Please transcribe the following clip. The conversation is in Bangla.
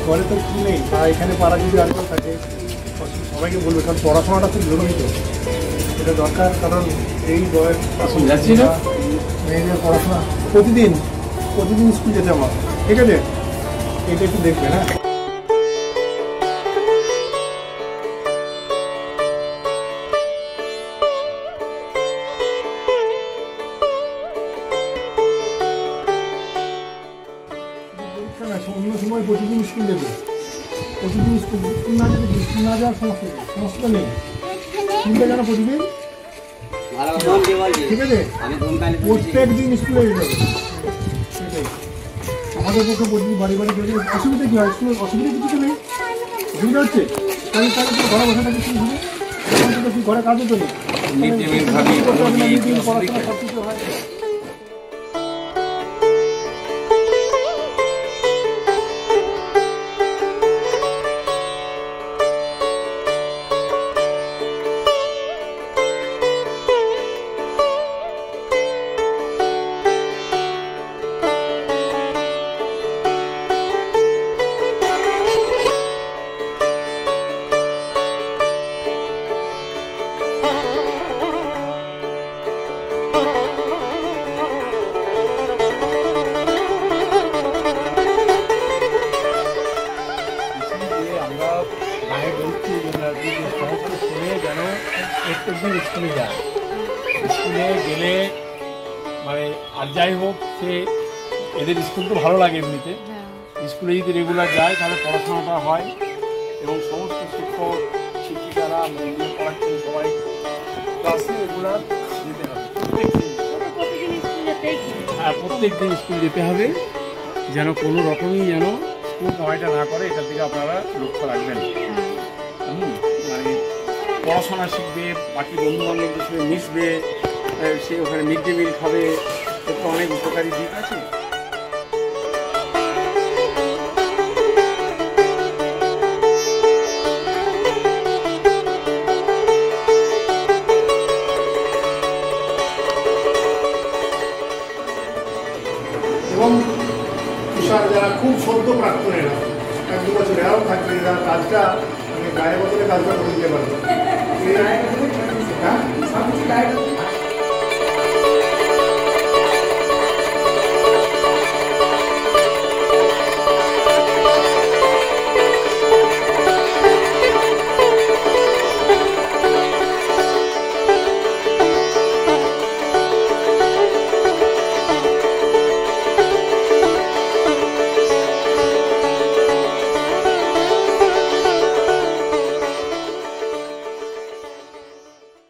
ঘরে তো কিছু নেই, বা এখানে পাড়া যদি আর কেউ থাকে সবাইকে বলবে, কারণ পড়াশোনাটা খুব জরুরি তো, এটা দরকার। কারণ এই বয়স যাচ্ছি না মেয়েদের পড়াশোনা প্রতিদিন স্কুল যেতে আমার, ঠিক আছে? এটা একটু দেখবেন। হ্যাঁ, অন্য সময় প্রতিদিন স্কুল দেবে, প্রতিদিন স্কুল না যেতে, স্কুল না যাওয়ার সমস্যা নেই, স্কুলটা যেন প্রতিদিন, ঠিক আছে? প্রত্যেক দিন স্কুলে যেতে হবে, সেটাই আমাদের পক্ষে। প্রতিদিন বাড়ি গেলে অসুবিধা কী হয়? স্কুলের অসুবিধা কিছু নেই, অসুবিধা হচ্ছে তাহলে ঘরে বসে থাকে কি হবে? কি ঘরে কাজও তো নেই, পড়াশোনা সব কিছু হয়। প্রত্যেকদিন স্কুলে যায়, স্কুলে গেলে মানে আর যাই হোক, সে এদের স্কুল তো ভালো লাগে এমনিতে, স্কুলে যদি রেগুলার যায় তাহলে পড়াশোনাটা হয় এবং সমস্ত শিক্ষক শিক্ষিকারা পড়াচ্ছেন সবাই ক্লাসে রেগুলার যেতে হবে, প্রত্যেক দিন স্কুল যেতে হবে, যেন কোনো রকমই যেন স্কুল কামাইটা না করে, এটার দিকে আপনারা লক্ষ্য রাখবেন। মানে পড়াশোনা শিখবে, বাকি বন্ধুবান্ধবদের সঙ্গে মিশবে, সে ওখানে মিড ডে মিল খাবে, এর তো অনেক উপকারী দিক আছে। এবং তুষার যারা খুব সদ্য প্রাক্তনেরা 1-2 বছর এরাও থাকবে, যারা কাজটা মানে গায়ে বছরে কাজটা করে দিতে পারবে,